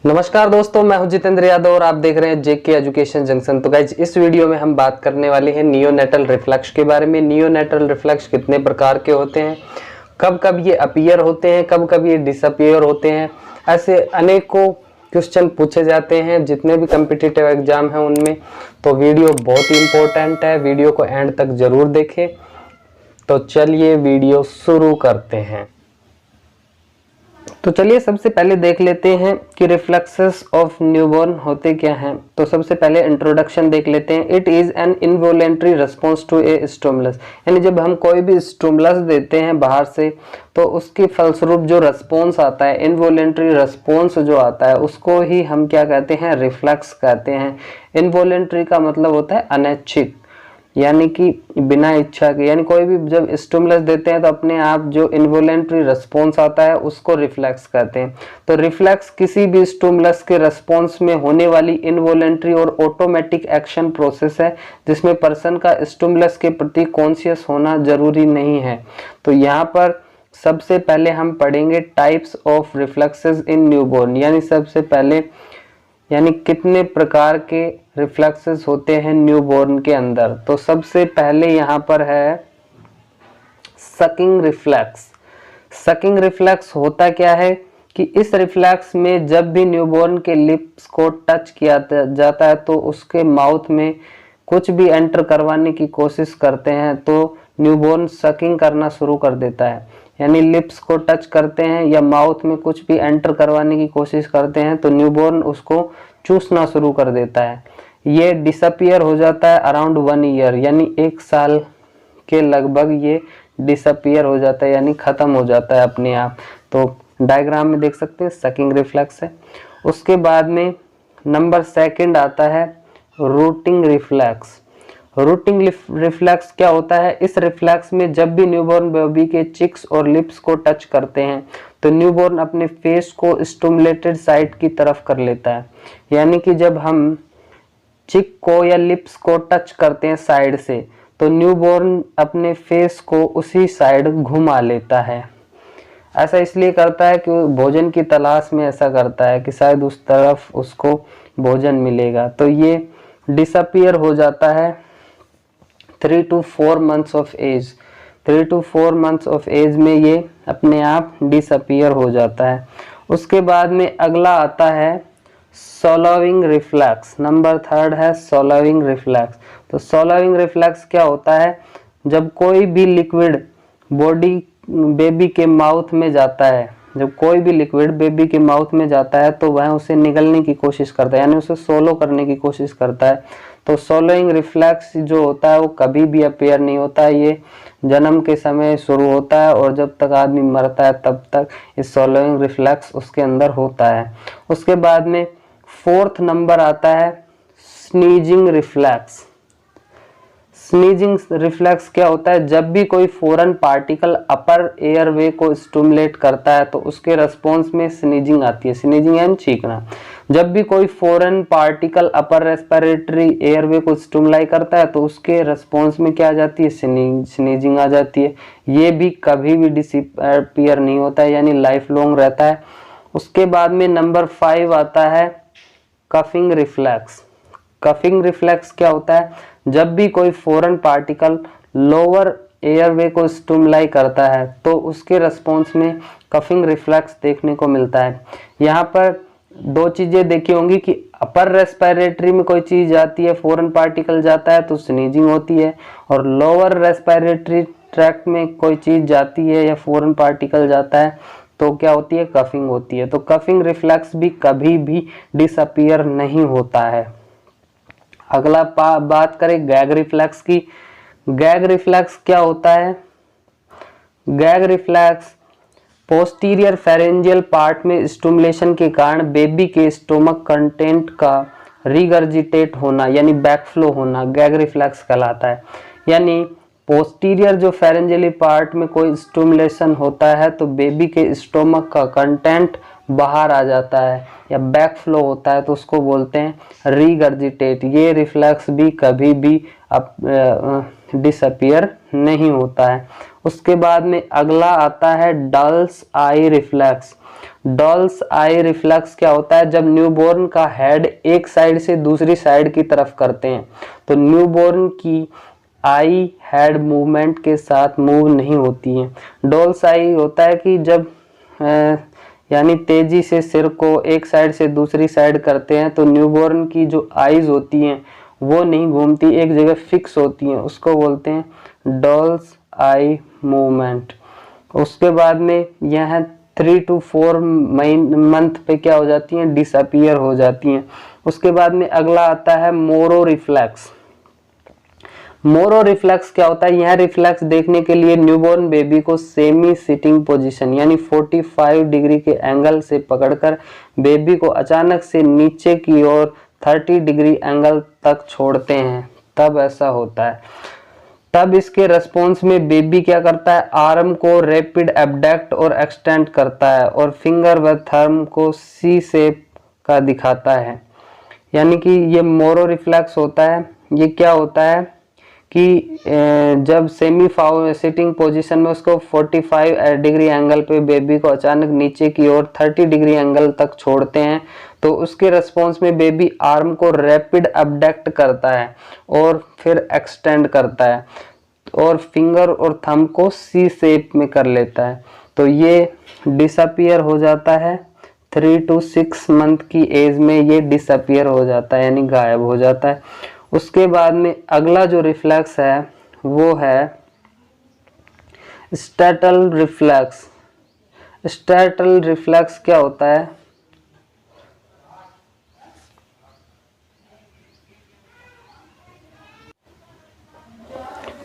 नमस्कार दोस्तों, मैं हूं जितेंद्र यादव और आप देख रहे हैं जेके एजुकेशन जंक्शन। तो गाइज इस वीडियो में हम बात करने वाले हैं नियोनेटल रिफ्लक्स के बारे में। नियोनेटल रिफ्लक्स कितने प्रकार के होते हैं, कब कब ये अपीयर होते हैं, कब कब ये डिसअपीयर होते हैं। ऐसे अनेकों क्वेश्चन पूछे जाते हैं जितने भी कम्पिटिटिव एग्जाम हैं उनमें। तो वीडियो बहुत ही इंपॉर्टेंट है, वीडियो को एंड तक जरूर देखें। तो चलिए वीडियो शुरू करते हैं। तो चलिए सबसे पहले देख लेते हैं कि रिफ्लेक्सेस ऑफ न्यूबॉर्न होते क्या हैं। तो सबसे पहले इंट्रोडक्शन देख लेते हैं। It is an involuntary response to a stimulus, यानी जब हम कोई भी स्टिमुलस देते हैं बाहर से तो उसके फलस्वरूप जो रिस्पॉन्स आता है, इनवॉलेंट्री रिस्पॉन्स जो आता है, उसको ही हम क्या कहते हैं, रिफ्लेक्स कहते हैं। इनवॉलेंट्री का मतलब होता है अनैच्छिक, यानी कि बिना इच्छा के। यानी कोई भी जब स्टिमुलस देते हैं तो अपने आप जो इनवॉलेंट्री रिस्पॉन्स आता है उसको रिफ्लेक्स कहते हैं। तो रिफ्लेक्स किसी भी स्टिमुलस के रिस्पॉन्स में होने वाली इनवॉलेंट्री और ऑटोमेटिक एक्शन प्रोसेस है जिसमें पर्सन का स्टिमुलस के प्रति कॉन्शियस होना जरूरी नहीं है। तो यहाँ पर सबसे पहले हम पढ़ेंगे types of reflexes in newborn, यानी सबसे पहले यानी कितने प्रकार के रिफ्लेक्सेस होते हैं न्यूबॉर्न के अंदर। तो सबसे पहले यहाँ पर है सकिंग रिफ्लेक्स। सकिंग रिफ्लेक्स होता क्या है कि इस रिफ्लेक्स में जब भी न्यूबॉर्न के लिप्स को टच किया जाता है तो उसके माउथ में कुछ भी एंटर करवाने की कोशिश करते हैं तो न्यूबॉर्न सकिंग करना शुरू कर देता है। यानी लिप्स को टच करते हैं या माउथ में कुछ भी एंटर करवाने की कोशिश करते हैं तो न्यूबॉर्न उसको चूसना शुरू कर देता है। ये डिसअपीयर हो जाता है अराउंड 1 ईयर, यानी 1 साल के लगभग ये डिसअपीयर हो जाता है, यानी खत्म हो जाता है अपने आप। तो डायग्राम में देख सकते हैं सकिंग रिफ्लेक्स है। उसके बाद में नंबर 2 आता है रूटिंग रिफ्लेक्स। रूटिंग रिफ्लेक्स क्या होता है, इस रिफ्लेक्स में जब भी न्यूबॉर्न बेबी के चिक्स और लिप्स को टच करते हैं तो न्यूबॉर्न अपने फेस को स्टिमुलेटेड साइड की तरफ कर लेता है। यानी कि जब हम चिक को या लिप्स को टच करते हैं साइड से तो न्यूबॉर्न अपने फेस को उसी साइड घुमा लेता है। ऐसा इसलिए करता है कि वो भोजन की तलाश में ऐसा करता है कि शायद उस तरफ उसको भोजन मिलेगा। तो ये डिसअपीयर हो जाता है 3 to 4 months of age. 3 to 4 months of age में ये अपने आप डिसअपीयर हो जाता है। उसके बाद में अगला आता है सॉलोविंग रिफ्लेक्स। नंबर 3 है सॉलोविंग रिफ्लेक्स। तो सॉलोविंग रिफ्लेक्स क्या होता है, जब कोई भी लिक्विड बॉडी बेबी के माउथ में जाता है, जब कोई भी लिक्विड बेबी के माउथ में जाता है तो वह उसे निगलने की कोशिश करता है, यानी उसे सोलो करने की कोशिश करता है। तो सोलोइंग रिफ्लेक्स जो होता है वो कभी भी अपीयर नहीं होता है, ये जन्म के समय शुरू होता है और जब तक आदमी मरता है तब तक इस सोलोइंग रिफ्लेक्स उसके अंदर होता है। उसके बाद में 4th नंबर आता है स्नीजिंग रिफ्लेक्स। स्नीजिंग रिफ्लेक्स क्या होता है, जब भी कोई फॉरेन पार्टिकल अपर एयरवे को स्टिमुलेट करता है तो उसके रिस्पॉन्स में स्नीजिंग आती है। स्नीजिंग यानी छींकना। जब भी कोई foreign particle upper respiratory airway को स्टिमुलाई करता है तो उसके रिस्पॉन्स में क्या आ जाती है, स्नीजिंग आ जाती है। ये भी कभी भी डिसअपीयर नहीं होता है, यानी लाइफ लॉन्ग रहता है। उसके बाद में नंबर 5 आता है कफिंग रिफ्लेक्स। कफिंग रिफ्लेक्स क्या होता है, जब भी कोई फॉरेन पार्टिकल लोअर एयरवे को स्टिमुलाई करता है तो उसके रिस्पॉन्स में कफिंग रिफ्लेक्स देखने को मिलता है। यहाँ पर 2 चीजें देखी होंगी कि अपर रेस्पिरेटरी में कोई चीज जाती है, फॉरेन पार्टिकल जाता है तो स्नीजिंग होती है, और लोअर रेस्पिरेटरी ट्रैक्ट में कोई चीज जाती है या फॉरेन पार्टिकल जाता है तो क्या होती है, कफिंग होती है। तो कफिंग रिफ्लेक्स भी कभी भी डिसअपीयर नहीं होता है। अगला बात करें गैग रिफ्लेक्स की। गैग रिफ्लेक्स क्या होता है, gag reflex posterior pharyngeal part में स्टिमुलेशन के कारण बेबी के स्टोमक कंटेंट का रिगर्जिटेट होना यानी बैकफ्लो होना गैग रिफ्लेक्स कहलाता है। यानी पोस्टीरियर जो फेरेंजियली पार्ट में कोई स्टिमुलेशन होता है तो बेबी के स्टोमक का कंटेंट बाहर आ जाता है या बैकफ्लो होता है तो उसको बोलते हैं रिगर्जिटेट। ये रिफ्लेक्स भी कभी भी डिसअपियर नहीं होता है। उसके बाद में अगला आता है डल्स आई रिफ्लेक्स। डल्स आई रिफ्लेक्स क्या होता है, जब न्यूबॉर्न का हेड एक साइड से दूसरी साइड की तरफ करते हैं तो न्यूबॉर्न की आई हेड मूवमेंट के साथ मूव नहीं होती है। डल्स आई होता है कि जब यानी तेजी से सिर को एक साइड से दूसरी साइड करते हैं तो न्यूबॉर्न की जो आईज होती हैं वो नहीं घूमती, एक जगह फिक्स होती हैं, उसको बोलते हैं डल्स आई मूवमेंट। उसके बाद में यह 3 to 4 मंथ पे क्या हो जाती हैं, डिसअपियर हो जाती हैं। उसके बाद में अगला आता है मोरो रिफ्लेक्स। मोरो रिफ्लेक्स क्या होता है, यह रिफ्लेक्स देखने के लिए न्यूबॉर्न बेबी को सेमी सिटिंग पोजीशन यानी 45 डिग्री के एंगल से पकड़कर बेबी को अचानक से नीचे की ओर 30 डिग्री एंगल तक छोड़ते हैं, तब ऐसा होता है। तब इसके रेस्पॉन्स में बेबी क्या करता है, आर्म को रैपिड एब्डक्ट और एक्सटेंड करता है और फिंगर व थंब को सी शेप का दिखाता है। यानी कि ये मोरो रिफ्लेक्स होता है। ये क्या होता है कि जब सेमी सिटिंग पोजीशन में उसको 45 डिग्री एंगल पे बेबी को अचानक नीचे की ओर 30 डिग्री एंगल तक छोड़ते हैं तो उसके रिस्पॉन्स में बेबी आर्म को रैपिड अबडक्ट करता है और फिर एक्सटेंड करता है और फिंगर और थंब को सी शेप में कर लेता है। तो ये डिसअपियर हो जाता है 3 to 6 मंथ की एज में, ये डिसअपियर हो जाता है यानी गायब हो जाता है। उसके बाद में अगला जो रिफ्लेक्स है वो है स्टैटल रिफ्लेक्स। स्टैटल रिफ्लेक्स क्या होता है,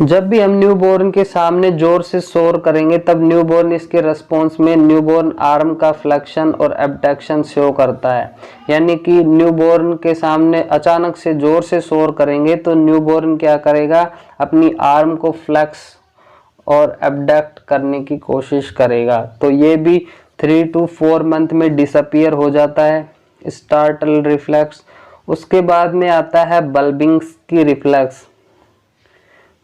जब भी हम न्यूबॉर्न के सामने जोर से शोर करेंगे तब न्यूबॉर्न इसके रिस्पॉन्स में न्यूबॉर्न आर्म का फ्लेक्शन और एबडक्शन शो करता है। यानी कि न्यूबॉर्न के सामने अचानक से जोर से शोर करेंगे तो न्यूबॉर्न क्या करेगा, अपनी आर्म को फ्लेक्स और एबडक्ट करने की कोशिश करेगा। तो ये भी 3 to 4 मंथ में डिसअपियर हो जाता है स्टार्टल रिफ्लेक्स। उसके बाद में आता है बल्बिंग्स की रिफ्लेक्स।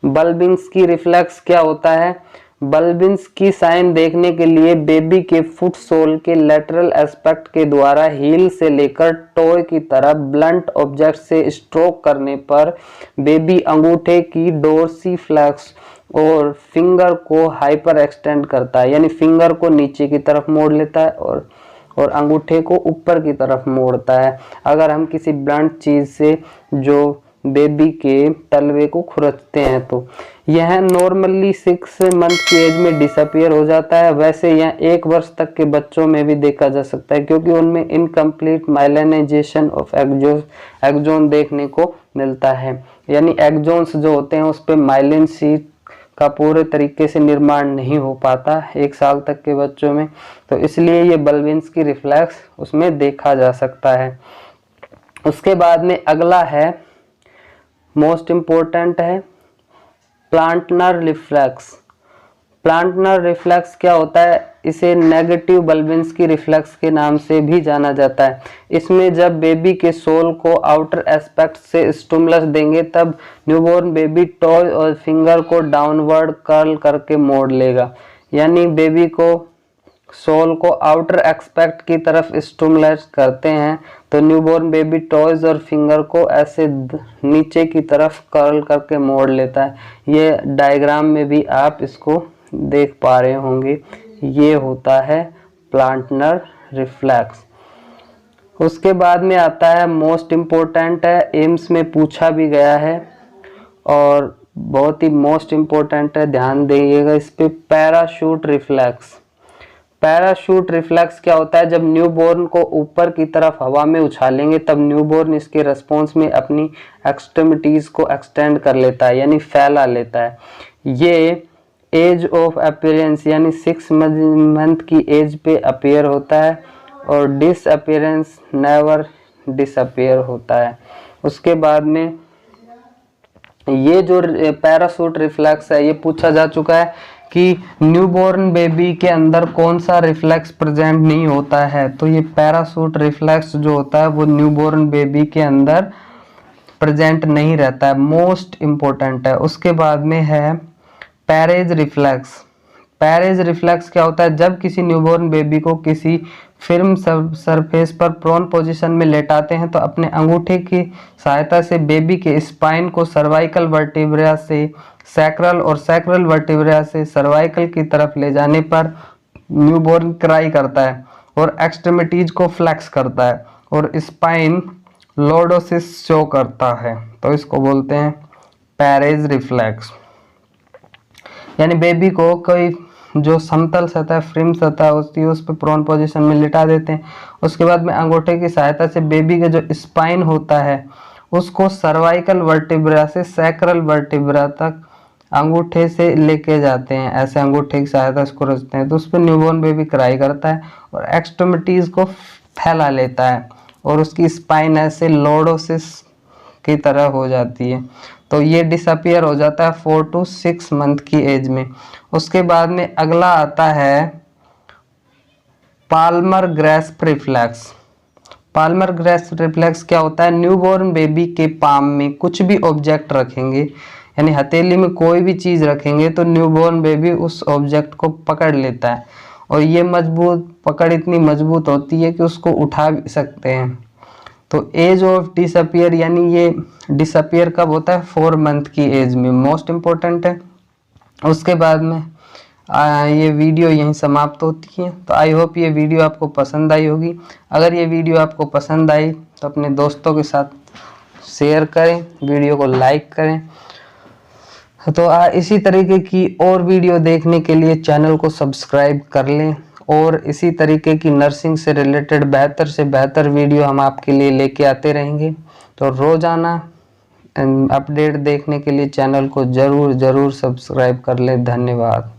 बल्बिंग्स की रिफ्लेक्स क्या होता है, बल्बिंग्स की साइन देखने के लिए बेबी के फुट सोल के लेटरल एस्पेक्ट के द्वारा हील से लेकर टॉय की तरह ब्लंट ऑब्जेक्ट से स्ट्रोक करने पर बेबी अंगूठे की डोर्सीफ्लेक्स और फिंगर को हाइपर एक्सटेंड करता है, यानी फिंगर को नीचे की तरफ मोड़ लेता है और अंगूठे को ऊपर की तरफ मोड़ता है अगर हम किसी ब्लंट चीज से जो बेबी के तलवे को खुरचते हैं। तो यह नॉर्मली 6 मंथ की एज में डिसअपियर हो जाता है। वैसे यह 1 वर्ष तक के बच्चों में भी देखा जा सकता है क्योंकि उनमें इनकम्प्लीट माइलिनाइजेशन ऑफ एक्सोन देखने को मिलता है, यानी एक्सोन्स जो होते हैं उस पे माइलिन शीट का पूरे तरीके से निर्माण नहीं हो पाता 1 साल तक के बच्चों में, तो इसलिए ये बल्बिंग्स की रिफ्लेक्स उसमें देखा जा सकता है। उसके बाद में अगला है मोस्ट इम्पोर्टेंट है प्लांटनर रिफ्लेक्स। प्लांटनर रिफ्लेक्स क्या होता है, इसे नेगेटिव बल्बिंग्स की रिफ्लेक्स के नाम से भी जाना जाता है। इसमें जब बेबी के सोल को आउटर एस्पेक्ट से स्टिमुलस देंगे तब न्यूबॉर्न बेबी टॉय और फिंगर को डाउनवर्ड कर्ल करके मोड़ लेगा, यानी बेबी को सोल को आउटर एस्पेक्ट की तरफ स्टिमुलेट करते हैं तो न्यूबॉर्न बेबी टॉयज और फिंगर को ऐसे नीचे की तरफ कर्ल करके मोड़ लेता है। ये डायग्राम में भी आप इसको देख पा रहे होंगे, ये होता है प्लांटनर रिफ्लेक्स। उसके बाद में आता है मोस्ट इम्पोर्टेंट है, एम्स में पूछा भी गया है और बहुत ही मोस्ट इम्पोर्टेंट है, ध्यान दीजिएगा इस पे, पैराशूट रिफ्लेक्स। पैराशूट रिफ्लेक्स क्या होता है, जब न्यूबॉर्न को ऊपर की तरफ हवा में उछालेंगे तब न्यूबॉर्न इसके रिस्पॉन्स में अपनी एक्सट्रीमिटीज को एक्सटेंड कर लेता है, यानी फैला लेता है। ये एज ऑफ अपीयरेंस यानी 6 मंथ की एज पे अपीयर होता है और डिसअपीयरेंस नेवर डिसअपीयर होता है। उसके बाद में ये जो पैराशूट रिफ्लेक्स है ये पूछा जा चुका है कि न्यूबॉर्न बेबी के अंदर कौन सा रिफ्लेक्स प्रेजेंट नहीं होता है, तो ये पैराशूट रिफ्लेक्स जो होता है वो न्यूबॉर्न बेबी के अंदर प्रेजेंट नहीं रहता है, मोस्ट इम्पोर्टेंट है। उसके बाद में है पैरेज रिफ्लेक्स। पैरेज रिफ्लेक्स क्या होता है? जब किसी न्यूबॉर्न बेबी को किसी फिल्म सरफेस पर प्रोन पोजीशन में लेटाते हैं तो अपने अंगूठे की सहायता से बेबी के स्पाइन को सर्वाइकल वर्टिब्रा से सैक्रल और सैक्रल वर्टिब्रा से सर्वाइकल की तरफ ले जाने पर न्यूबॉर्न क्राई करता है और एक्सट्रीमिटीज को फ्लेक्स करता है और स्पाइन लॉर्डोसिस शो करता है। तो इसको बोलते हैं पैरेज रिफ्लेक्स। यानी बेबी को कोई जो समतल सतह फ्रेम सतह होती है उस पर प्रोन पोजीशन में लिटा देते हैं। उसके बाद में अंगूठे की सहायता से बेबी का जो स्पाइन होता है उसको सर्वाइकल वर्टिब्रा से सैक्रल वर्टिब्रा तक अंगूठे से लेके जाते हैं। ऐसे अंगूठे की सहायता से इसको रखते हैं तो उस पर न्यूबॉर्न बेबी क्राई करता है और एक्सट्रीमिटीज को फैला लेता है और उसकी स्पाइन ऐसे लॉर्डोसिस की तरह हो जाती है। तो ये डिसअपियर हो जाता है 4 to 6 मंथ की एज में। उसके बाद में अगला आता है Palmer grasp reflex. Palmer grasp reflex क्या होता है? न्यूबॉर्न बेबी के पाम में कुछ भी ऑब्जेक्ट रखेंगे, यानी हथेली में कोई भी चीज रखेंगे तो न्यूबॉर्न बेबी उस ऑब्जेक्ट को पकड़ लेता है और ये मजबूत पकड़ इतनी मजबूत होती है कि उसको उठा भी सकते हैं। तो एज ऑफ डिसअपियर, यानी ये डिसअपियर कब होता है? 4 मंथ की एज में, मोस्ट इम्पोर्टेंट है। उसके बाद में ये वीडियो यहीं समाप्त होती है। तो आई होप ये वीडियो आपको पसंद आई होगी। अगर ये वीडियो आपको पसंद आई तो अपने दोस्तों के साथ शेयर करें, वीडियो को लाइक करें। तो इसी तरीके की और वीडियो देखने के लिए चैनल को सब्सक्राइब कर लें और इसी तरीके की नर्सिंग से रिलेटेड बेहतर से बेहतर वीडियो हम आपके लिए लेके आते रहेंगे। तो रोज़ाना अपडेट देखने के लिए चैनल को ज़रूर सब्सक्राइब कर लें। धन्यवाद।